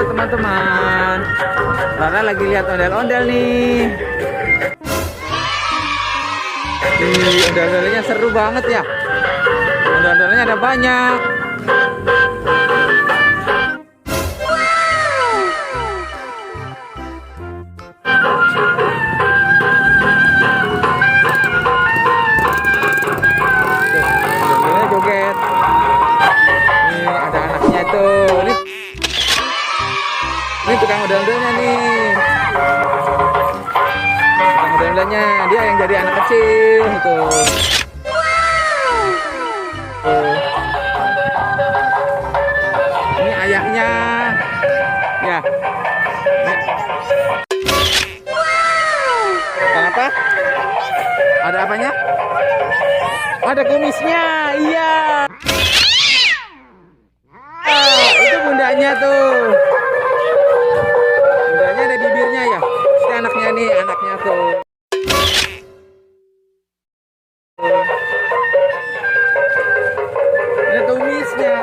Halo teman-teman, Rara lagi lihat ondel-ondel nih. Ondel-ondelnya seru banget ya. Ondel-ondelnya ada banyak. Ondel-ondelnya joget. Nih ada anaknya tuh. Ini tukang ondel-ondelnya nih. Tukang ondel-ondelnya, dia yang jadi anak kecil gitu. Ini ayahnya. Ya. Kenapa? Ada apanya? Ada kumisnya. Iya. Itu bundanya tuh. Bundanya ada bibirnya ya. Ini anaknya nih, anaknya tuh. Ini tumisnya.